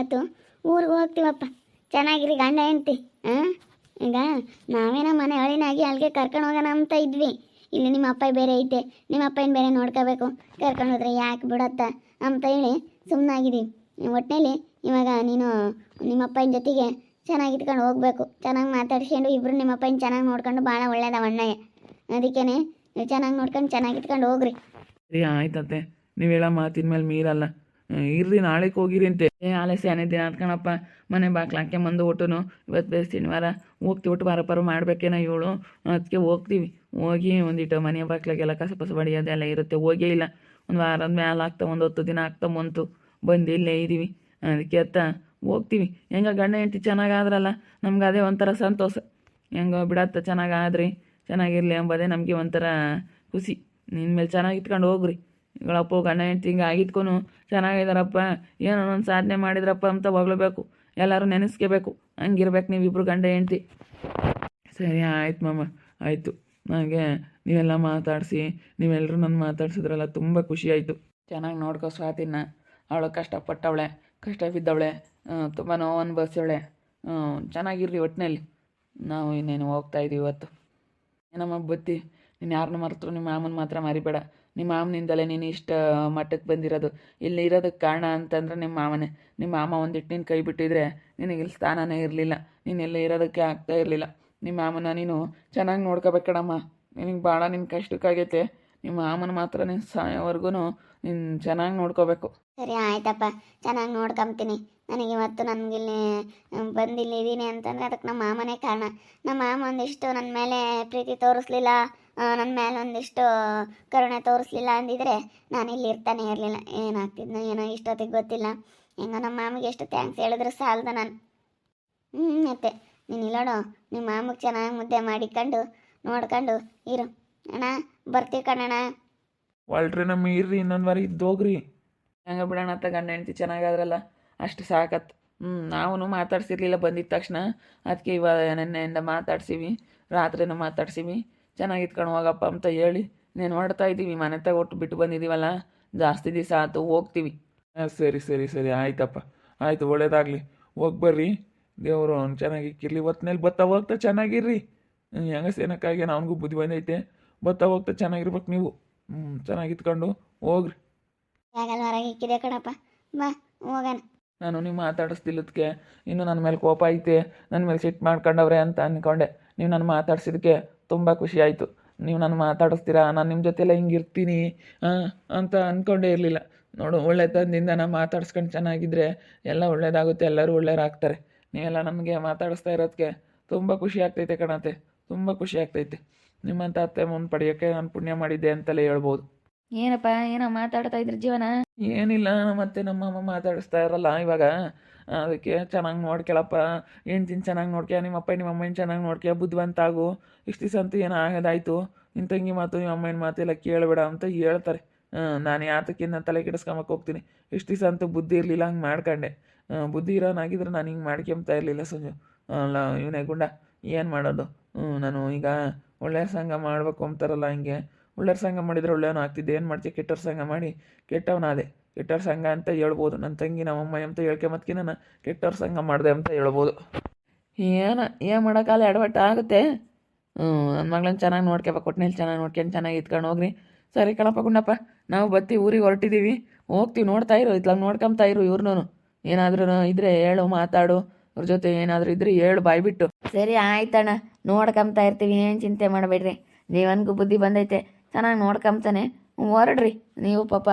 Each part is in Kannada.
ಆಯಿತು, ಊರಿಗೆ ಹೋಗ್ತೀವಪ್ಪ. ಚೆನ್ನಾಗಿರಿ ಗಂಡ ಹೆಂಡ್ತಿ. ಹಾಂ, ಈಗ ನಾವೇನೋ ಮನೆ ಹಳಿನಾಗಿ ಅಲ್ಲಿಗೆ ಕರ್ಕೊಂಡು ಹೋಗೋಣ ಅಂತ ಇದ್ವಿ. ಇಲ್ಲಿ ನಿಮ್ಮ ಅಪ್ಪ ಬೇರೆ ಐತೆ, ನಿಮ್ಮ ಅಪ್ಪನ ಬೇರೆ ನೋಡ್ಕೋಬೇಕು. ಕರ್ಕೊಂಡು ಹೋದ್ರೆ ಯಾಕೆ ಬಿಡತ್ತ ಅಂತ ಹೇಳಿ ಸುಮ್ಮನಾಗಿದ್ದೀವಿ. ಒಟ್ಟಿನಲ್ಲಿ ಇವಾಗ ನೀನು ನಿಮ್ಮ ಅಪ್ಪನ ಜೊತೆಗೆ ಚೆನ್ನಾಗಿ ಇಟ್ಕೊಂಡು ಹೋಗ್ಬೇಕು. ಚೆನ್ನಾಗಿ ಮಾತಾಡ್ಸ್ಕೊಂಡು ಇಬ್ಬರು ನಿಮ್ಮ ಅಪ್ಪನ ಚೆನ್ನಾಗಿ ನೋಡ್ಕೊಂಡು ಭಾಳ ಒಳ್ಳೇದವ ಅಣ್ಣಯ್ಯ. ಅದಕ್ಕೇ ನೀವು ಚೆನ್ನಾಗಿ ನೋಡ್ಕೊಂಡು ಚೆನ್ನಾಗಿ ಇಟ್ಕೊಂಡು ಹೋಗ್ರಿ. ಸರಿ ಆಯ್ತತ್ತೆ, ನೀವು ಹೇಳೋ ಮಾತಿನ ಮೇಲೆ ಮೀರಲ್ಲ. ಇರ್ರಿ, ನಾಳೆಗೆ ಹೋಗಿರಿ ಅಂತೆ. ಆಲಸ್ಯ ದಿನ ಅನ್ಕಣಪ್ಪ. ಮನೆ ಬಾಗ್ಲು ಹಾಕ್ಯಂಬಂದು ಒಟ್ಟುನು ಇವತ್ತು ಬೇಸ್ ಶನಿವಾರ ಹೋಗ್ತೀವಿ. ಒಟ್ಟು ವಾರ ಮಾಡಬೇಕೇನೋ ಇವಳು. ಅದಕ್ಕೆ ಹೋಗ್ತೀವಿ. ಹೋಗಿ ಒಂದಿಟ್ಟು ಮನೆ ಬಾಗ್ಲಾಗೆಲ್ಲ ಕಸ ಪಸ ಬಡಿಯೋದೆಲ್ಲ ಇರುತ್ತೆ. ಹೋಗೇ ಇಲ್ಲ, ಒಂದು ವಾರದ ಮೇಲೆ ಆಗ್ತಾ, ಒಂದು 10 ದಿನ ಆಗ್ತಾ ಬಂದು ಇಲ್ಲೇ ಇದ್ದೀವಿ. ಅದಕ್ಕೆ ಹೋಗ್ತೀವಿ. ಹೆಂಗ ಗಂಡ ಹೆಂಡ್ತಿ ಚೆನ್ನಾಗಾದ್ರಲ್ಲ, ನಮ್ಗೆ ಅದೇ ಒಂಥರ ಸಂತೋಷ. ಹೆಂಗೋ ಬಿಡತ್ತ, ಚೆನ್ನಾಗಾದ್ರಿ, ಚೆನ್ನಾಗಿರಲಿ ಎಂಬುದೇ ನಮಗೆ ಒಂಥರ ಖುಷಿ. ನಿನ್ನ ಮೇಲೆ ಚೆನ್ನಾಗಿ ಇಟ್ಕೊಂಡು ಹೋಗ್ರಿ. ಗಳಪ್ಪ ಗಂಡ ಹೆಂಡ್ತಿ ಹಿಂಗೆ ಆಗಿದ್ಕೂ ಚೆನ್ನಾಗಿದ್ದಾರಪ್ಪ, ಏನೋ ಒಂದು ಸಾಧನೆ ಮಾಡಿದ್ರಪ್ಪ ಅಂತ ಹೊಗಳ್ಬೇಕು, ಎಲ್ಲರೂ ನೆನೆಸ್ಕೋಬೇಕು. ಹಂಗಿರ್ಬೇಕು ನೀವಿಬ್ಬರು ಗಂಡ ಹೆಂಡ್ತಿ. ಸರಿ ಆಯ್ತು ಮಾಮ, ಆಯಿತು. ನನಗೆ ನೀವೆಲ್ಲ ಮಾತಾಡಿಸಿ, ನೀವೆಲ್ಲರೂ ನನ್ನ ಮಾತಾಡ್ಸಿದ್ರಲ್ಲ, ತುಂಬ ಖುಷಿ ಆಯಿತು. ಚೆನ್ನಾಗಿ ನೋಡ್ಕೋ ಸ್ವಾತಿನ. ಅವಳು ಕಷ್ಟಪಟ್ಟವಳೆ, ಕಷ್ಟ ಬಿದ್ದವಳೆ, ತುಂಬ ನೋವು ಅನುಭವಿಸವಳೆ. ಚೆನ್ನಾಗಿರ್ರಿ ಒಟ್ಟಿನಲ್ಲಿ. ನಾವು ಇನ್ನೇನು ಹೋಗ್ತಾಯಿದ್ದೀವಿ ಇವತ್ತು. ಏನಮ್ಮ ಬತ್ತಿ, ನೀನು ಯಾರನ್ನ ಮರೆತರು ನಿಮ್ಮ ಮಾಮನ ಮಾತ್ರ ಮರಿಬೇಡ. ನಿಮ್ಮ ಮಾಮನಿಂದಲೇ ನೀನು ಇಷ್ಟ ಮಟ್ಟಕ್ಕೆ ಬಂದಿರೋದು. ಇಲ್ಲಿ ಇರೋದಕ್ಕೆ ಕಾರಣ ಅಂತಂದರೆ ನಿಮ್ಮ ಮಾಮನೇ. ನಿಮ್ಮ ಮಾಮ ಒಂದಿಟ್ಟು ನೀನು ಕೈ ಬಿಟ್ಟಿದ್ರೆ ನಿನಗೆ ಇಲ್ಲಿ ಸ್ಥಾನನೇ ಇರಲಿಲ್ಲ, ನೀನೆಲ್ಲ ಇರೋದಕ್ಕೆ ಆಗ್ತಾ ಇರಲಿಲ್ಲ. ನಿಮ್ಮ ಮಾಮನ ನೀನು ಚೆನ್ನಾಗಿ ನೋಡ್ಕೋಬೇಕಡಮ್ಮ. ನಿನಗೆ ಭಾಳ ನಿನ್ನ ಕಷ್ಟಕ್ಕಾಗೈತೆ. ನಿಮ್ಮ ಮಾಮನ ಮಾತ್ರ ನೀನು ಸಾಯೋವರೆಗೂ ನೀನು ಚೆನ್ನಾಗಿ ನೋಡ್ಕೋಬೇಕು. ಸರಿ ಆಯ್ತಪ್ಪ, ಚೆನ್ನಾಗಿ ನೋಡ್ಕೊಂತೀನಿ. ನನಗಿವತ್ತು ನನಗಿಲ್ಲಿ ಬಂದಿಲ್ಲಿದ್ದೀನಿ ಅಂತಂದರೆ ಅದಕ್ಕೆ ನಮ್ಮ ಮಾಮನೇ ಕಾರಣ. ನಮ್ಮ ಮಾಮ ಒಂದಿಷ್ಟು ನನ್ನ ಮೇಲೆ ಪ್ರೀತಿ ತೋರಿಸ್ಲಿಲ್ಲ, ನನ್ನ ಮೇಲೆ ಒಂದಿಷ್ಟು ಕರುಣೆ ತೋರಿಸ್ಲಿಲ್ಲ ಅಂದಿದ್ರೆ ನಾನು ಇಲ್ಲಿ ಇರ್ತಾನೆ ಇರಲಿಲ್ಲ. ಏನಾಗ್ತಿದ್ನೋ ಏನೋ ಇಷ್ಟೊತ್ತಿಗೆ ಗೊತ್ತಿಲ್ಲ. ಹೆಂಗೋ ನಮ್ಮ ಮಾಮಿಗೆ ಎಷ್ಟು ಥ್ಯಾಂಕ್ಸ್ ಹೇಳಿದ್ರೆ ಸಾಲದ ನಾನು. ಮತ್ತೆ ನೀನು ಇಲ್ಲೋಡು, ನಿಮ್ಮ ಮಾಮಗೆ ಚೆನ್ನಾಗಿ ಮುದ್ದೆ ಮಾಡಿಕೊಂಡು ನೋಡ್ಕೊಂಡು ಇರು ಅಣ್ಣ. ಬರ್ತೀವಿ ಕಣಣ್ಣ. ಒಳ್ರಿ ನಮ್ಮ ಇರ್ರಿ, ಇನ್ನೊಂದು ವಾರ ಇದ್ದೋಗ್ರಿ. ಹಂಗೆ ಬಿಡೋಣ ಅಂತ ಗಂಡ ಹೆಂಡ್ತಿ ಚೆನ್ನಾಗಾದ್ರಲ್ಲ, ಅಷ್ಟು ಸಾಕತ್ತು. ನಾವು ಮಾತಾಡ್ಸಿರ್ಲಿಲ್ಲ ಬಂದಿದ್ದ ತಕ್ಷಣ. ಅದಕ್ಕೆ ಇವಾಗ ನೆನ್ನೆಯಿಂದ ಮಾತಾಡ್ಸೀವಿ, ರಾತ್ರಿನೂ ಮಾತಾಡ್ಸೀವಿ. ಚೆನ್ನಾಗಿ ಇಟ್ಕೊಂಡು ಹೋಗಪ್ಪ ಅಂತ ಹೇಳಿ ನೀನು ಹೊಡ್ತಾ ಇದ್ದೀವಿ. ಮನೆ ಒಟ್ಟು ಬಿಟ್ಟು ಬಂದಿದ್ದೀವಲ್ಲ, ಜಾಸ್ತಿ ದಿವಸ ಆಯ್ತು, ಹೋಗ್ತೀವಿ. ಸರಿ ಸರಿ ಸರಿ ಆಯ್ತಪ್ಪ, ಆಯಿತು, ಒಳ್ಳೇದಾಗಲಿ. ಹೋಗಿ ಬರ್ರಿ, ದೇವರು ಚೆನ್ನಾಗಿ ಇಕ್ಕಿರ್ಲಿ. ಒತ್ತಿನಲ್ಲಿ ಬತ್ತಾ ಹೋಗ್ತಾ ಚೆನ್ನಾಗಿರ್ರಿ. ಹೆಂಗಸೇನಕ್ಕಾಗಿ ಅವನಿಗೂ ಬುದ್ಧಿ ಬಂದೈತೆ. ಬತ್ತಾ ಹೋಗ್ತಾ ಚೆನ್ನಾಗಿರ್ಬೇಕು ನೀವು. ಚೆನ್ನಾಗಿ ಇಟ್ಕೊಂಡು ಹೋಗ್ರಿ. ಆಗಲ್ಲ, ಹೊರಗೆ ಇಕ್ಕಿದೆ ಕಣಪ್ಪ, ಬಾ ಹೋಗೋಣ. ನಾನು ನೀವು ಮಾತಾಡಿಸ್ತಿಲ್ಲದಕ್ಕೆ ಇನ್ನು ನನ್ನ ಮೇಲೆ ಕೋಪ ಐತೆ, ನನ್ನ ಮೇಲೆ ಸಿಟ್ಟು ಮಾಡ್ಕೊಂಡವ್ರೆ ಅಂತ ಅಂದ್ಕೊಂಡೆ. ನೀವು ನಾನು ಮಾತಾಡ್ಸಿದ್ದಕ್ಕೆ ತುಂಬ ಖುಷಿ ಆಯಿತು. ನೀವು ನಾನು ಮಾತಾಡಿಸ್ತೀರಾ, ನಾನು ನಿಮ್ಮ ಜೊತೆಲ್ಲ ಹಿಂಗೆ ಇರ್ತೀನಿ ಅಂತ ಅಂದ್ಕೊಂಡೇ ಇರಲಿಲ್ಲ. ನೋಡು, ಒಳ್ಳೆತನದಿಂದ ನಾನು ಮಾತಾಡ್ಸ್ಕೊಂಡು ಚೆನ್ನಾಗಿದ್ದರೆ ಎಲ್ಲ ಒಳ್ಳೇದಾಗುತ್ತೆ, ಎಲ್ಲರೂ ಒಳ್ಳೆಯರಾಗ್ತಾರೆ. ನೀವೆಲ್ಲ ನನಗೆ ಮಾತಾಡಿಸ್ತಾ ಇರೋದಕ್ಕೆ ತುಂಬ ಖುಷಿ ಆಗ್ತೈತೆ ಕಣತೆ, ತುಂಬ ಖುಷಿ ಆಗ್ತೈತೆ. ನಿಮ್ಮಂಥ ಅತ್ತೆ ಮುಂದೆ ಪಡೆಯೋಕ್ಕೆ ನಾನು ಪುಣ್ಯ ಮಾಡಿದ್ದೆ ಅಂತಲೇ ಹೇಳ್ಬೋದು. ಏನಪ್ಪ, ಏನೋ ಮಾತಾಡ್ತಾ ಇದ್ರಿ ಜೀವನ? ಏನಿಲ್ಲ, ಮತ್ತೆ ನಮ್ಮಮ್ಮ ಮಾತಾಡಿಸ್ತಾ ಇರಲ್ಲ ಇವಾಗ. ಅದಕ್ಕೆ ಚೆನ್ನಾಗಿ ನೋಡ್ಕೊಳಪ್ಪ, ಹೆಂಡ್ತಿನ ಚೆನ್ನಾಗಿ ನೋಡ್ಕ್ಯ, ನಿಮ್ಮಪ್ಪ ನಿಮ್ಮಮ್ಮನ ಚೆನ್ನಾಗಿ ನೋಡ್ಕ್ಯ, ಬುದ್ಧಿವಂತ ಆಗು. ಇಷ್ಟು ದಿವಸ ಅಂತೂ ಏನೋ ಆಗೋದಾಯ್ತು. ನಿನ್ನ ತಂಗಿ ಮಾತು ನಿಮ್ಮ ಅಮ್ಮನ ಮಾತೆಲ್ಲ ಕೇಳಬೇಡ ಅಂತ ಹೇಳ್ತಾರೆ. ನಾನು ಯಾತಕ್ಕಿನ್ನ ತಲೆ ಕೆಡಿಸ್ಕೊಂಬಕ್ಕೆ ಹೋಗ್ತೀನಿ. ಇಷ್ಟು ದಿವಸ ಅಂತೂ ಬುದ್ಧಿ ಇರಲಿಲ್ಲ, ಹಂಗೆ ಮಾಡ್ಕೊಂಡೆ. ಬುದ್ಧಿ ಇರೋನಾಗಿದ್ರೆ ನಾನು ಹಿಂಗೆ ಮಾಡ್ಕೊಂತ ಇರಲಿಲ್ಲ ಸಂಜು. ಅಲ್ಲ ಇವನೇ ಗುಂಡ, ಏನು ಮಾಡೋದು. ನಾನು ಈಗ ಒಳ್ಳೆಯ ಸಂಘ ಮಾಡಬೇಕು ಅಂತಾರಲ್ಲ, ಹಿಂಗೆ ಒಳ್ಳೆಯ ಸಂಘ ಮಾಡಿದರೆ ಒಳ್ಳೆಯವನು ಆಗ್ತಿದ್ದೆ. ಏನು ಮಾಡ್ತೀವಿ, ಕೆಟ್ಟವ್ರ ಸಂಘ ಮಾಡಿ ಕೆಟ್ಟವನಾದೆ. ಕೆಟ್ಟವ್ರ ಸಂಘ ಅಂತ ಹೇಳ್ಬೋದು. ನನ್ನ ತಂಗಿ ನಮ್ಮಮ್ಮ ಅಂತ ಹೇಳ್ಕೊಂಬತ್ಕಿ ನಾನು ಕೆಟ್ಟವ್ರ ಸಂಘ ಮಾಡಿದೆ ಅಂತ ಹೇಳ್ಬೋದು. ಏನು ಮಾಡೋಕ್ಕಾಗಲ್ಲ, ಎಡವಟ್ಟು ಆಗುತ್ತೆ. ನನ್ನ ಮಗಳನ್ನ ಚೆನ್ನಾಗಿ ನೋಡ್ಕೋಬೇಕು, ಒಟ್ಟಿನಲ್ಲಿ ಚೆನ್ನಾಗಿ ನೋಡ್ಕೊಂಡು ಚೆನ್ನಾಗಿ ಇತ್ಕೊಂಡು ಹೋಗ್ರಿ. ಸರಿ ಕಣಪ್ಪ ಗುಂಡಪ್ಪ, ನಾವು ಬರ್ತೀವಿ, ಊರಿಗೆ ಹೊರಟಿದ್ದೀವಿ, ಹೋಗ್ತೀವಿ. ನೋಡ್ತಾ ಇರು, ಇತ್ಲಾಗ ನೋಡ್ಕೊಂತಾ ಇರು. ಇವ್ರನ್ನೂ ಏನಾದ್ರೂ ಇದ್ರೆ ಹೇಳು, ಮಾತಾಡು. ಅವ್ರ ಜೊತೆ ಏನಾದರೂ ಇದ್ರೆ ಹೇಳು ಬಾಯ್ಬಿಟ್ಟು. ಸರಿ ಆಯ್ತಣ್ಣ, ನೋಡ್ಕೊಂತಾ ಇರ್ತೀವಿ, ಏನು ಚಿಂತೆ ಮಾಡಬೇಡ್ರಿ. ಜೀವನ್ಗೂ ಬುದ್ಧಿ ಬಂದೈತೆ, ಚೆನ್ನಾಗಿ ನೋಡ್ಕೊಂತಾನೆ. ಹೊರಡ್ರಿ ನೀವು.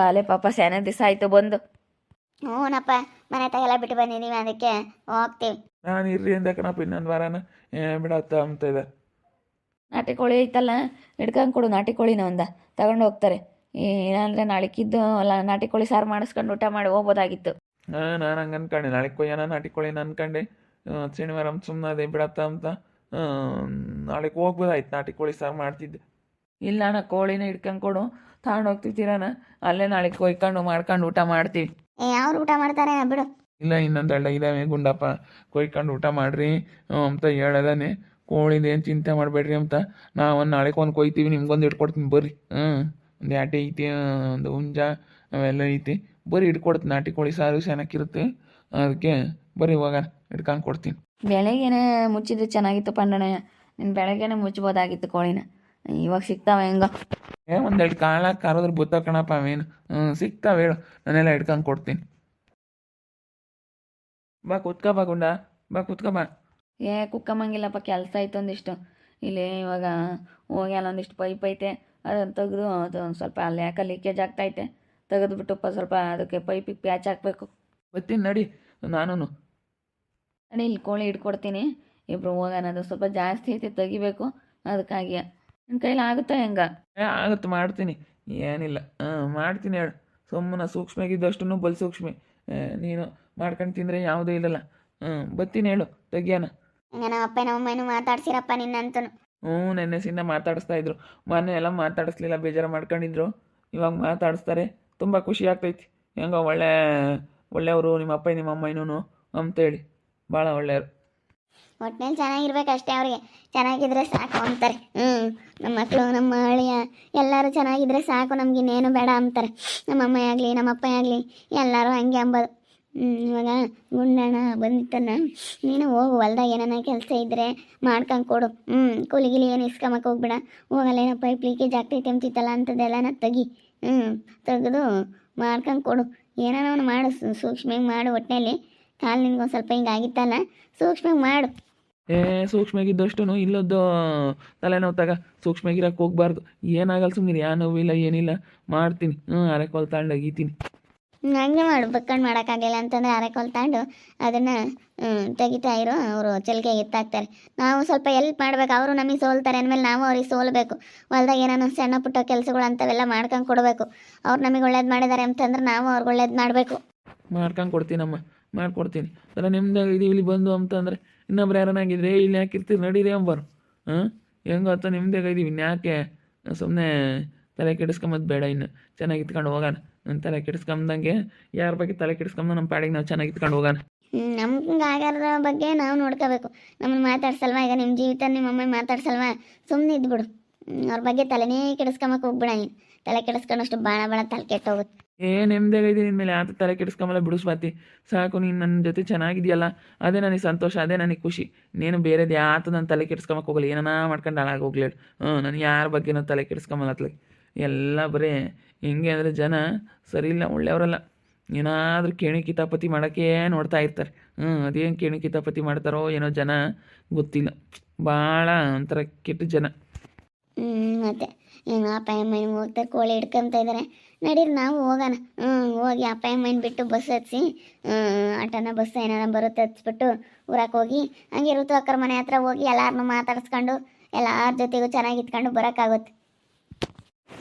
ಪಾಪ ಸ್ಯಾನೆ ದಿವಸ ಆಯಿತು ಬಂದು. ಹ್ಞೂನಪ್ಪ, ಮನೆ ತಗೆಲ್ಲ ಬಿಟ್ಟು ಬಂದಿದ್ದೀವಿ, ಅದಕ್ಕೆ ಹೋಗ್ತೀವಿ. ನಾನು ಇರ್ರಿ ಅಂದ ಕಣಪ್ಪ, ಇನ್ನೊಂದು ವಾರನ ಬಿಡತ್ತ ಅಂತ ಇದೆ. ನಾಟಿ ಕೋಳಿ ಐತಲ್ಲ, ಹಿಡ್ಕೊಂಡು ಕೊಡು. ನಾಟಿ ಕೋಳಿನ ತಗೊಂಡು ಹೋಗ್ತಾರೆ. ಏನಂದರೆ ನಾಳೆಕಿದ್ದು ಅಲ್ಲ, ನಾಟಿ ಕೋಳಿ ಸಾರು ಮಾಡಿಸ್ಕೊಂಡು ಊಟ ಮಾಡಿ ಹೋಗ್ಬೋದಾಗಿತ್ತು. ನಾನು ಹಂಗೆ ಅನ್ಕೊಂಡೆ, ನಾಳೆ ಕೊಯ್ಯೋಣ ನಾಟಿ ಕೋಳಿನ ಅನ್ಕೊಂಡೆ. ಶನಿವಾರ ಸುಮ್ಮನೆ ಬಿಡತ್ತ ಅಂತ ನಾಳೆಗೆ ಹೋಗ್ಬೋದಾಯ್ತು. ನಾಟಿ ಕೋಳಿ ಸಾರು ಮಾಡ್ತಿದ್ದೆ. ಇಲ್ಲ ಅಣ್ಣ, ಕೋಳಿನ ಹಿಡ್ಕೊಂಡು ಕೊಡು, ತಗೊಂಡು ಹೋಗ್ತಿರ್ತೀರಣ್ಣ. ಅಲ್ಲೇ ನಾಳೆ ಕೊಯ್ಕೊಂಡು ಮಾಡ್ಕೊಂಡು ಊಟ ಮಾಡ್ತೀವಿ. ಯಾವ್ರು ಊಟ ಮಾಡ್ತಾರೆ ಬಿಡು. ಇಲ್ಲ, ಇನ್ನೊಂದೆಲ್ಲ ಇದ್ದಾವೆ ಗುಂಡಪ್ಪ, ಕೊಯ್ಕೊಂಡು ಊಟ ಮಾಡ್ರಿ ಅಂತ ಹೇಳದಾನೆ. ಕೋಳಿದೇನು ಚಿಂತೆ ಮಾಡಬೇಡ್ರಿ ಅಂತ. ನಾವು ನಾಳೆಗೆ ಒಂದು ಕೊಯ್ತೀವಿ, ನಿಮ್ಗೊಂದು ಇಟ್ಕೊಡ್ತೀನಿ ಬರ್ರಿ. ಒಂದು ಆಟೆ ಐತಿ, ಒಂದು ಹುಂಜ ಅವೆಲ್ಲ ಐತಿ, ಬರ್ರಿ ಇಟ್ಕೊಡ್ತೀನಿ. ನಾಟಿ ಕೋಳಿ ಸಾರು ಚೆನ್ನಾಗಿರುತ್ತೆ. ಅದಕ್ಕೆ ಬರೀ ಹೋಗೋಣ ಹಿಡ್ಕೊಂಡು ಕೊಡ್ತೀನಿ. ಬೆಳಗ್ಗೆನೆ ಮುಚ್ಚಿದ್ರೆ ಚೆನ್ನಾಗಿತ್ತು ಪಂಡಣ್ಣಯ್ಯ. ನೀನು ಬೆಳಗ್ಗೆನೆ ಮುಚ್ಬೋದಾಗಿತ್ತು ಕೋಳಿನ. ಇವಾಗ ಸಿಗ್ತಾವೆ ಹೆಂಗೋ. ಒಂದೆರಡು ಕಾಳ ಕರೋದ್ರ ಬುತ್ತ ಕಣಪ್ಪ ಅವೇನು ಸಿಗ್ತಾವೆ ಹೇಳು, ನಾನೆಲ್ಲ ಹಿಡ್ಕೊಂಡು ಕೊಡ್ತೀನಿ. ಬಾ ಕೂತ್ಕ ಬಾ ಗುಂಡ, ಬಾ ಕೂತ್ಕ ಬಾ. ಕುಕ್ಕಮ್ಮಂಗಿಲ್ಲಪ್ಪ, ಕೆಲಸ ಆಯ್ತು ಒಂದಿಷ್ಟು. ಇಲ್ಲಿ ಇವಾಗ ಹೋಗಿ ಅಲ್ಲೊಂದಿಷ್ಟು ಪೈಪ್ ಐತೆ, ಅದನ್ನು ತೆಗೆದು ಅದು ಒಂದು ಸ್ವಲ್ಪ ಅಲ್ಲಿ ಯಾಕೆ ಲೀಕೇಜ್ ಆಗ್ತೈತೆ, ತೆಗೆದುಬಿಟ್ಟು ಸ್ವಲ್ಪ ಅದಕ್ಕೆ ಪೈಪಿಗೆ ಪ್ಯಾಚ್ ಹಾಕಬೇಕು. ಬರ್ತೀನಿ ನಡಿ. ನಾನು ನಡಿ, ಇಲ್ಲಿ ಕೋಳಿ ಹಿಡ್ಕೊಡ್ತೀನಿ, ಇಬ್ಬರು ಹೋಗೋಣ. ಅದು ಸ್ವಲ್ಪ ಜಾಸ್ತಿ ಐತೆ, ತೆಗಿಬೇಕು. ಅದಕ್ಕಾಗಿ ನನ್ನ ಕೈಲಿ ಆಗುತ್ತಾ ಹೆಂಗ? ಆಗುತ್ತೆ, ಮಾಡ್ತೀನಿ, ಏನಿಲ್ಲ. ಮಾಡ್ತೀನಿ ಹೇಳು. ಸುಮ್ಮನೆ ಸೂಕ್ಷ್ಮಾಗಿದ್ದಷ್ಟು ಬಲ್ ಸೂಕ್ಷ್ಮಿ ನೀನು ಮಾಡ್ಕೊಂಡು ತಿಂದರೆ ಯಾವುದೂ ಇಲ್ಲಲ್ಲ. ಬರ್ತೀನಿ ಹೇಳು, ತೆಗಿಯೋಣ. ಹಂಗೆ ನಮ್ಮ ಅಪ್ಪ ನಮ್ಮ ಅಮ್ಮನೂ ಮಾತಾಡ್ಸಿರಪ್ಪ ನಿನ್ನಂತೂ. ನೆನ್ನೆ ಸಿನ್ನ ಮಾತಾಡಿಸ್ತಾ ಇದ್ರು. ಮೊನ್ನೆ ಎಲ್ಲ ಮಾತಾಡಿಸ್ಲಿಲ್ಲ, ಬೇಜಾರು ಮಾಡ್ಕೊಂಡಿದ್ರು. ಇವಾಗ ಮಾತಾಡಿಸ್ತಾರೆ, ತುಂಬ ಖುಷಿ ಆಗ್ತೈತಿ. ಹೆಂಗೋ ಒಳ್ಳೆಯವರು ನಿಮ್ಮ ಅಪ್ಪ ನಿಮ್ಮ ಅಮ್ಮನೂ ಅಂತೇಳಿ, ಭಾಳ ಒಳ್ಳೆಯವರು. ಒಟ್ಟಿನಲ್ಲಿ ಚೆನ್ನಾಗಿರ್ಬೇಕು ಅಷ್ಟೇ, ಅವ್ರಿಗೆ ಚೆನ್ನಾಗಿದ್ರೆ ಸಾಕು ಅಂತಾರೆ. ನಮ್ಮ ಮಕ್ಕಳು, ನಮ್ಮ ಅಳಿಯ ಎಲ್ಲರೂ ಚೆನ್ನಾಗಿದ್ರೆ ಸಾಕು, ನಮ್ಗೆ ಇನ್ನೇನು ಬೇಡ ಅಂತಾರೆ. ನಮ್ಮ ಅಮ್ಮ ಆಗಲಿ ನಮ್ಮ ಅಪ್ಪ ಆಗಲಿ ಎಲ್ಲರೂ ಹಂಗೆ ಅಂಬೋದು. ಇವಾಗ ಗುಂಡಣ್ಣ ಬಂದಿತ್ತನ್ನ, ನೀನು ಹೋಗು, ಹೊಲ್ದಾಗ ಏನಾನ ಕೆಲಸ ಇದ್ದರೆ ಮಾಡ್ಕೊಂಡು ಕೊಡು. ಕೂಲಿಗಿಲಿ ಏನು ಇಸ್ಕೊಂಬಕ್ಕೆ ಹೋಗ್ಬೇಡ. ಹೋಗಲ್ಲ, ಏನೋ ಪೈಪ್ ಲೀಕೇಜ್ ಆಗ್ತೈತೆ ಅಂತಿತ್ತಲ್ಲ ಅಂಥದ್ದೆಲ್ಲನ ತೆಗಿ. ತೆಗೆದು ಮಾಡ್ಕೊಂಡು ಕೊಡು. ಏನಾನ ಮಾಡು, ಸೂಕ್ಷ್ಮಾಗಿ ಮಾಡು. ಒಟ್ಟಿನಲ್ಲಿ ಕಾಲು ನಿನ್ಗೊಂದು ಸ್ವಲ್ಪ ಹಿಂಗೆ ಆಗಿತ್ತಲ್ಲ, ಸೂಕ್ಷ್ಮಾಗಿ ಮಾಡು. ಸೂಕ್ಷ್ಮಾಗಿದ್ದಷ್ಟು ಇಲ್ಲದ್ದು ತಲೆನೋವು ತಗ. ಸೂಕ್ಷ್ಮಾಗಿರಕ್ಕೆ ಹೋಗ್ಬಾರ್ದು. ಏನಾಗಲ್ಲ, ಸುಮ್ಮನೆ ಯಾವ ನೋವಿಲ್ಲ ಏನಿಲ್ಲ. ಮಾಡ್ತೀನಿ, ಅರೆಕೋಲ್ ತಗೊಂಡು ಅಗೀತೀನಿ. ಹಂಗೆ ಮಾಡು. ಬಕ್ಕಂಡು ಮಾಡೋಕ್ಕಾಗಲಿಲ್ಲ ಅಂತಂದರೆ ಅರೆಕೋಲ್ ತಗೊಂಡು ಅದನ್ನು ತೆಗಿತಾ ಇರೋ, ಅವರು ಚಲಿಕೆಗೆ ಎತ್ತಾಕ್ತಾರೆ. ನಾವು ಸ್ವಲ್ಪ ಎಲ್ಪ್ ಮಾಡ್ಬೇಕು. ಅವರು ನಮಗೆ ಸೋಲ್ತಾರೆ ಅಂದಮೇಲೆ ನಾವು ಅವ್ರಿಗೆ ಸೋಲ್ಬೇಕು. ಹೊಲ್ದಾಗ ಏನಾನು ಸಣ್ಣ ಪುಟ್ಟ ಕೆಲಸಗಳು ಅಂಥವೆಲ್ಲ ಮಾಡ್ಕೊಂಡು ಕೊಡಬೇಕು. ಅವ್ರು ನಮಗೆ ಒಳ್ಳೇದು ಮಾಡಿದ್ದಾರೆ ಅಂತಂದ್ರೆ ನಾವು ಅವ್ರಿಗೆ ಒಳ್ಳೇದು ಮಾಡಬೇಕು. ಮಾಡ್ಕೊಂಡು ಕೊಡ್ತೀನಮ್ಮ, ಮಾಡ್ಕೊಡ್ತೀನಿ. ಅಲ್ಲ ನಿಮ್ದಾಗ ಇದೀವಿ ಇಲ್ಲಿ ಬಂದು ಅಂತಂದರೆ ಇನ್ನೊಬ್ರು ಯಾರನ್ನಾಗಿದ್ರೆ ಇಲ್ಲಿ ಹಾಕಿರ್ತೀರಿ, ನಡೀರಿ ಅಂಬರು. ಹೆಂಗೋ ಅಂತ ನಿಮ್ದಾಗ ಇದೀವಿ, ಇನ್ಯಾಕೆ ಸುಮ್ಮನೆ ತಲೆ ಕೆಡಿಸ್ಕೊಂಬದು ಬೇಡ. ಇನ್ನು ಚೆನ್ನಾಗಿ ಇತ್ಕೊಂಡು ಹೋಗೋಣ. ನನ್ನ ತಲೆ ಕೆಡಿಸ್ಕೊಂಬಂಗೆ ಯಾರ ಬಗ್ಗೆ ತಲೆ ಕೆಡಿಸ್ಕೊಂಬ, ನಮ್ಮ ಪಾಡಿಗೆ ನಾವು ಚೆನ್ನಾಗಿ ಇತ್ಕೊಂಡು ಹೋಗೋಣ. ನಮ್ಗೆ ಆಗಾರದ ಬಗ್ಗೆ ನಾವು ನೋಡ್ಕೋಬೇಕು. ನಮ್ಮನ್ನು ಮಾತಾಡ್ಸಲ್ವಾ? ಈಗ ನಿಮ್ಮ ಜೀವಿತ ನಿಮ್ಮ ಅಮ್ಮ ಮಾತಾಡ್ಸಲ್ವಾ? ಸುಮ್ಮನೆ ಇದ್ಬಿಡು. ಅವ್ರ ಬಗ್ಗೆ ತಲೆನೇ ಕೆಡಿಸ್ಕೊಂಬಕ್ಕೆ ಹೋಗ್ಬಿಡ. ನೀನು ತಲೆ ಕೆಡಿಸ್ಕೊಂಡಷ್ಟು ಭಾಳ ತಲೆ ಕೆಟ್ಟೋಗುತ್ತೆ. ನೆಮ್ಮದಿಯಾಗ ಇದ್ದೀನಿ, ಇನ್ಮೇಲೆ ಯಾತ ತಲೆ ಕೆಡಿಸ್ಕೊಂಬಲ್ಲ. ಬಿಡು ಸ್ವಾತಿ, ಸಾಕು. ನೀನು ನನ್ನ ಜೊತೆ ಚೆನ್ನಾಗಿದೆಯಲ್ಲ, ಅದೇ ನನಗೆ ಸಂತೋಷ, ಅದೇ ನನಗೆ ಖುಷಿ. ನೀನು ಬೇರೆದು ಯಾತು ನನ್ನ ತಲೆ ಕೆಡಿಸ್ಕೊಂಬಕ್ಕೆ ಹೋಗಲ್ಲ. ಏನಾನ ಮಾಡ್ಕೊಂಡು ಹಾಳಾಗೋಗ್ಲಿ. ನಾನು ಯಾರ ಬಗ್ಗೆನೂ ತಲೆ ಕೆಡಿಸ್ಕೊಂಬಲ್ಲ ಅತ್ಲಾಗೆ. ಎಲ್ಲ ಬರೀ ಹೆಂಗೆ ಅಂದರೆ ಜನ ಸರಿ ಇಲ್ಲ, ಒಳ್ಳೆಯವರಲ್ಲ. ಏನಾದರೂ ಕೇಣಿ ಕಿತಾಪತಿ ಮಾಡೋಕ್ಕೆ ನೋಡ್ತಾ ಇರ್ತಾರೆ. ಅದೇನು ಕೇಣಿ ಕಿತಾಪತಿ ಮಾಡ್ತಾರೋ ಏನೋ ಜನ ಗೊತ್ತಿಲ್ಲ. ಭಾಳ ಒಂಥರ ಕೆಟ್ಟ ಜನ. ಮತ್ತೆ ಏನು ಅಪ್ಪ ಅಮ್ಮನ ಹೋಗ್ತಾರೆ, ಕೋಳಿ ಹಿಡ್ಕೊಂತ ಇದ್ದಾರೆ. ನಡೀರಿ ನಾವು ಹೋಗೋಣ. ಹೋಗಿ ಅಪ್ಪ ಅಮ್ಮನ ಬಿಟ್ಟು ಬಸ್ ಹತ್ಸಿ, ಆಟೋನ ಬಸ್ ಏನಾರ ಬರುತ್ತೆ ಹತ್ಸ್ಬಿಟ್ಟು ಊರಕ್ಕೆ ಹೋಗಿ ಹಂಗೆ ಋತು ಅಕ್ಕರ ಮನೆ ಹತ್ರ ಹೋಗಿ ಎಲ್ಲಾರನ್ನೂ ಮಾತಾಡಿಸ್ಕೊಂಡು ಎಲ್ಲರ ಜೊತೆಗೂ ಚೆನ್ನಾಗಿ ಇಟ್ಕೊಂಡು ಬರೋಕ್ಕಾಗುತ್ತೆ.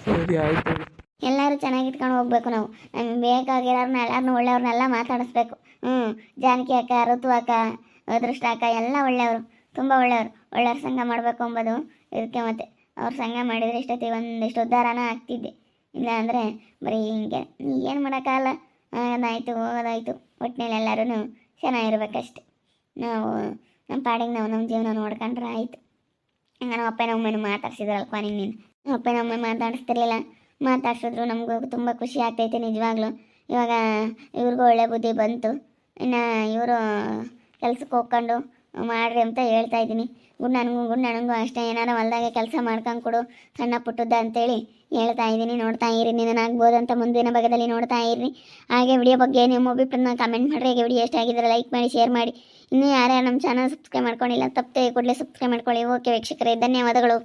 ಸರಿ, ಆಯಿತು. ಎಲ್ಲರೂ ಚೆನ್ನಾಗಿ ಇಟ್ಕೊಂಡು ಹೋಗ್ಬೇಕು. ನಾವು ನಮಗೆ ಬೇಕಾಗಿರೋರ್ನ ಎಲ್ಲರನ್ನೂ ಒಳ್ಳೆಯವ್ರನ್ನೆಲ್ಲ ಮಾತಾಡಿಸ್ಬೇಕು. ಜಾನಕಿ ಅಕ್ಕ, ಋತು ಅಕ್ಕ, ಅದೃಷ್ಟ ಅಕ್ಕ ಎಲ್ಲ ಒಳ್ಳೆಯವರು, ತುಂಬ ಒಳ್ಳೆಯವರು. ಒಳ್ಳೆಯವ್ರ ಸಂಘ ಮಾಡಬೇಕು ಅಂಬೋದು ಇದಕ್ಕೆ. ಮತ್ತೆ ಅವ್ರ ಸಂಘ ಮಾಡಿದರೆ ಇಷ್ಟೊತ್ತಿಗೆ ಒಂದಿಷ್ಟು ಉದ್ಧಾರನ ಆಗ್ತಿದ್ದೆ. ಇಲ್ಲ ಅಂದರೆ ಬರೀ ಹಿಂಗೆ ಏನು ಮಾಡೋಕ್ಕಾಗಲ್ಲ. ಅದಾಯಿತು ಹೋಗೋದಾಯಿತು. ಒಟ್ಟಿನಲ್ಲಿ ಎಲ್ಲರೂ ಚೆನ್ನಾಗಿರ್ಬೇಕಷ್ಟೆ. ನಾವು ನಮ್ಮ ಪಾಡಿಗೆ ನಾವು ನಮ್ಮ ಜೀವನ ನೋಡ್ಕೊಂಡ್ರೆ ಆಯಿತು. ಹಂಗೆ ನಮ್ಮ ಅಪ್ಪನ ಅಮ್ಮನ ಮಾತಾಡ್ಸಿದ್ರಲ್ವ ನೀನು. ನಮ್ಮ ಅಪ್ಪನ ಅಮ್ಮ ಮಾತಾಡಿಸ್ತಿರ್ಲಿಲ್ಲ, ಮಾತಾಡ್ಸಿದ್ರು ನಮಗೂ ತುಂಬ ಖುಷಿ ಆಗ್ತೈತೆ ನಿಜವಾಗ್ಲೂ. ಇವಾಗ ಇವ್ರಿಗೂ ಒಳ್ಳೆ ಬುದ್ಧಿ ಬಂತು. ಇನ್ನು ಇವರು ಕೆಲ್ಸಕ್ಕೆ ಹೋಗ್ಕೊಂಡು ಮಾಡ್ರಿ ಅಂತ ಹೇಳ್ತಾ ಇದ್ದೀನಿ. ಗುಂಡನಿಗೂ ಅಷ್ಟೇ, ಏನಾರ ಹೊಲ್ದಾಗೆ ಕೆಲಸ ಮಾಡ್ಕೊಂಡು ಕೊಡು ಸಣ್ಣ ಪುಟ್ಟದ್ದ ಅಂತೇಳಿ ಹೇಳ್ತಾ ಇದ್ದೀನಿ. ನೋಡ್ತಾ ಇರಿ, ನೀನಾಗ್ಬೋದು ಅಂತ ಮುಂದಿನ ಭಾಗದಲ್ಲಿ ನೋಡ್ತಾ ಇರಿ. ಹಾಗೆ ವಿಡಿಯೋ ಬಗ್ಗೆ ನಿಮ್ಮ ಅಭಿಪ್ರಾಯನ ಕಮೆಂಟ್ ಮಾಡಿರಿ. ಹಾಗೆ ವಿಡಿಯೋ ಇಷ್ಟ ಆಗಿದ್ರೆ ಲೈಕ್ ಮಾಡಿ, ಶೇರ್ ಮಾಡಿ. ಇನ್ನೂ ಯಾರ್ಯಾರು ನಮ್ಮ ಚಾನಲ್ ಸಬ್ಸ್ಕ್ರೈಬ್ ಮಾಡ್ಕೊಂಡಿಲ್ಲ ತಪ್ಪದೆ ಕೂಡಲೇ ಸಬ್ಸ್ಕ್ರೈಬ್ ಮಾಡ್ಕೊಳ್ಳಿ. ಓಕೆ ವೀಕ್ಷಕರೇ, ಧನ್ಯವಾದಗಳು.